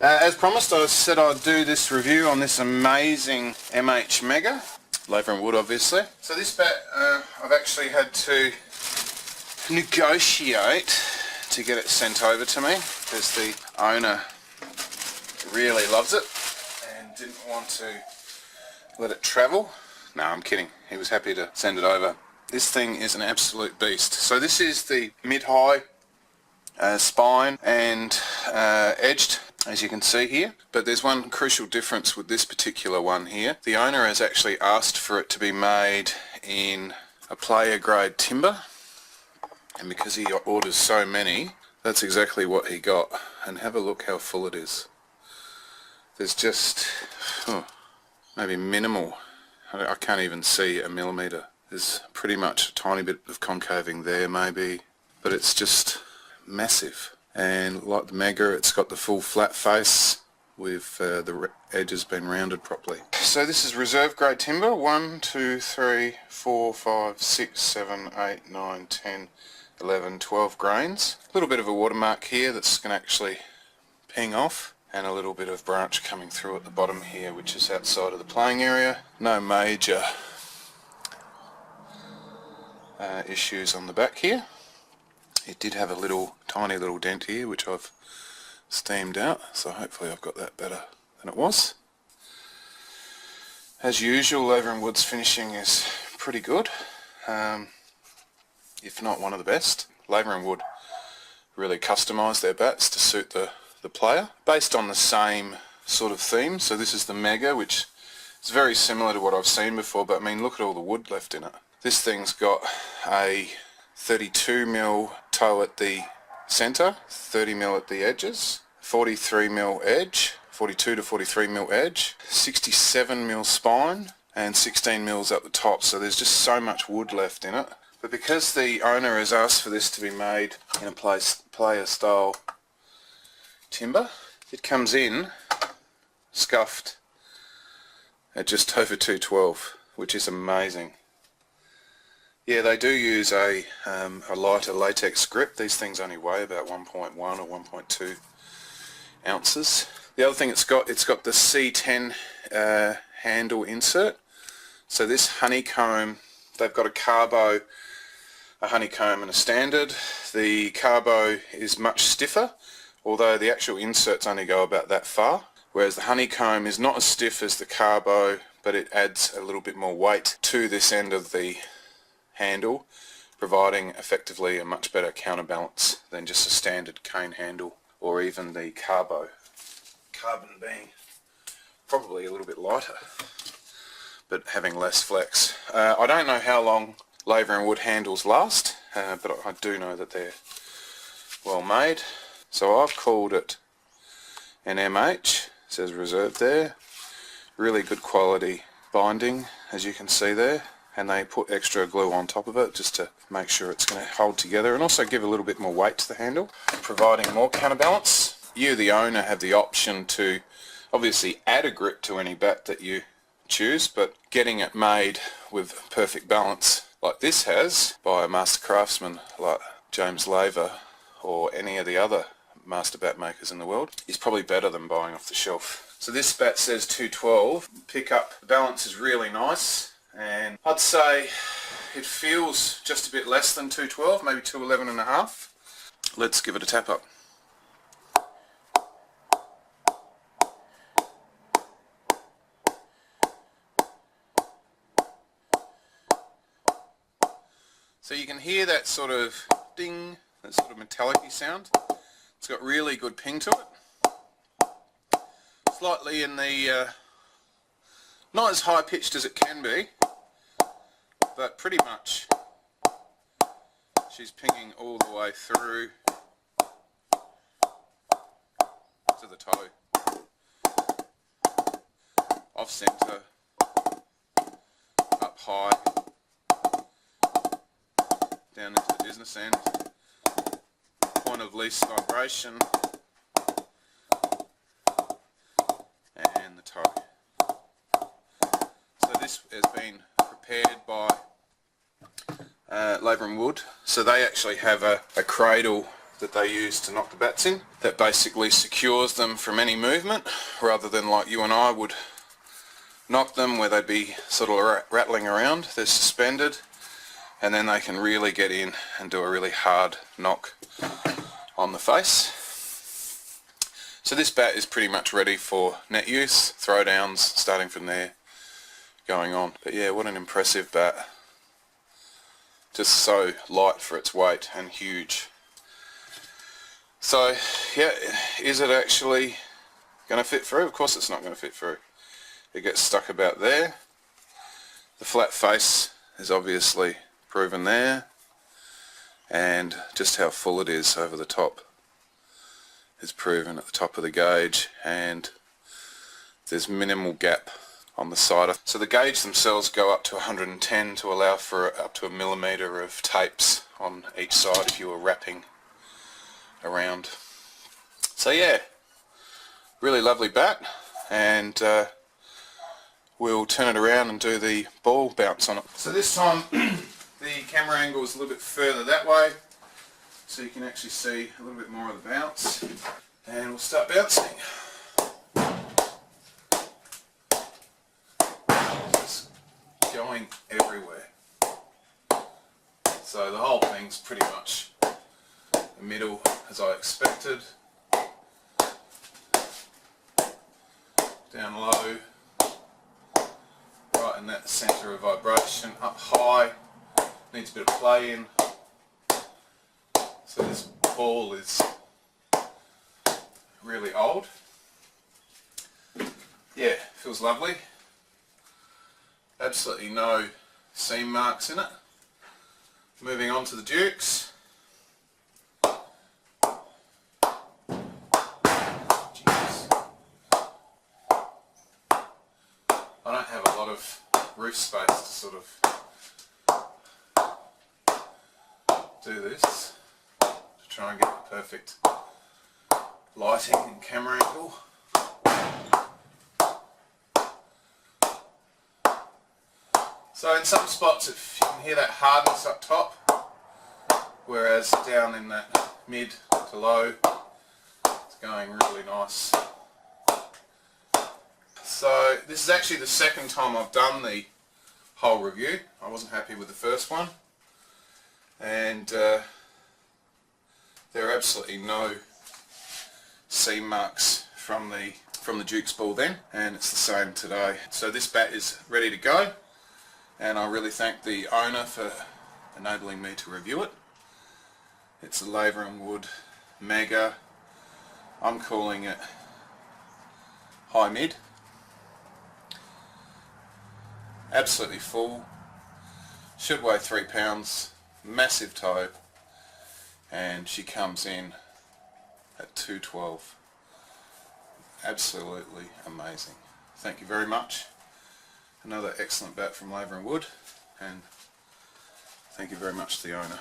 As promised, I said I'd do this review on this amazing MH Mega, Laver and wood obviously. So this bat I've actually had to negotiate to get it sent over to me because the owner really loves it and didn't want to let it travel. No, I'm kidding. He was happy to send it over. This thing is an absolute beast. So this is the mid-high spine and edged, as you can see here. But there's one crucial difference with this particular one here. The owner has actually asked for it to be made in a player grade timber, and because he orders so many, that's exactly what he got. And have a look how full it is. There's just maybe minimal, I can't even see a millimetre. There's pretty much a tiny bit of concaving there maybe, but it's just massive. And like the Mega, it's got the full flat face with the edges been rounded properly. So this is reserve grade timber. 1, 2, 3, 4, 5, 6, 7, 8, 9, 10, 11, 12 grains. A little bit of a watermark here that's going to actually ping off, and a little bit of branch coming through at the bottom here, which is outside of the playing area. No major issues on the back here. It did have a tiny little dent here which I've steamed out, so hopefully I've got that better than it was. As usual, Laver and Wood's finishing is pretty good, if not one of the best. Laver and Wood really customised their bats to suit the player, based on the same sort of theme. So this is the Mega, which is very similar to what I've seen before, but I mean, look at all the wood left in it. This thing's got a 32mm toe at the centre, 30mm at the edges, 43mm edge, 42 to 43mm edge, 67mm spine, and 16mm at the top. So there's just so much wood left in it. But because the owner has asked for this to be made in a player style timber, it comes in scuffed at just over 212, which is amazing. Yeah, they do use a lighter latex grip. These things only weigh about 1.1 or 1.2 ounces. The other thing it's got the C10 handle insert. So this honeycomb, they've got a carbo, a honeycomb and a standard. The carbo is much stiffer, although the actual inserts only go about that far, whereas the honeycomb is not as stiff as the carbo, but it adds a little bit more weight to this end of the handle, providing effectively a much better counterbalance than just a standard cane handle or even the carbo. Carbon being probably a little bit lighter, but having less flex. I don't know how long Laver and Wood handles last, but I do know that they're well made. So I've called it an MH, it says reserved there. Really good quality binding, as you can see there, and they put extra glue on top of it just to make sure it's going to hold together and also give a little bit more weight to the handle, providing more counterbalance. You, the owner, have the option to obviously add a grip to any bat that you choose, but getting it made with perfect balance like this has by a master craftsman like James Laver or any of the other master bat makers in the world is probably better than buying off the shelf. So this bat says 212. Pick up, the balance is really nice, and I'd say it feels just a bit less than 212, maybe 211 and a half. Let's give it a tap up. So you can hear that sort of ding, that sort of metallic-y sound. It's got really good ping to it. Slightly in the, not as high pitched as it can be, but pretty much she's pinging all the way through to the toe. Off centre, up high, down into the business end, point of least vibration, and the toe. So this has been prepared by Laver and Wood. So they actually have a cradle that they use to knock the bats in. That basically secures them from any movement, rather than like you and I would knock them where they'd be sort of rattling around. They're suspended, and then they can really get in and do a really hard knock on the face. So this bat is pretty much ready for net use, throwdowns, starting from there, going on. But yeah, what an impressive bat. Just so light for its weight and huge. So yeah, is it actually going to fit through? Of course it's not going to fit through. It gets stuck about there. The flat face is obviously proven there, and just how full it is over the top is proven at the top of the gauge, and there's minimal gap on the side. So the gauge themselves go up to 110 to allow for up to a millimetre of tapes on each side if you were wrapping around. So yeah, really lovely bat, and we'll turn it around and do the ball bounce on it. So this time the camera angle is a little bit further that way, so you can actually see a little bit more of the bounce, and we'll start bouncing. Just going everywhere. So the whole thing's pretty much the middle as I expected. Down low, right in that centre of vibration, up high, needs a bit of play in. So this ball is really old. Yeah, feels lovely. Absolutely no seam marks in it. Moving on to the Dukes. I don't have a lot of roof space to sort of do this, to try and get the perfect lighting and camera angle. So in some spots you can hear that hardness up top, whereas down in that mid to low it's going really nice. So this is actually the second time I've done the whole review. I wasn't happy with the first one, and there are absolutely no seam marks from the Duke's ball then, and it's the same today. So this bat is ready to go, and I really thank the owner for enabling me to review it. It's a Laver and Wood Mega. I'm calling it high mid. Absolutely full, should weigh 3 pounds, massive toe, and she comes in at 212. Absolutely amazing. Thank you very much. Another excellent bat from Laver and Wood, and thank you very much to the owner.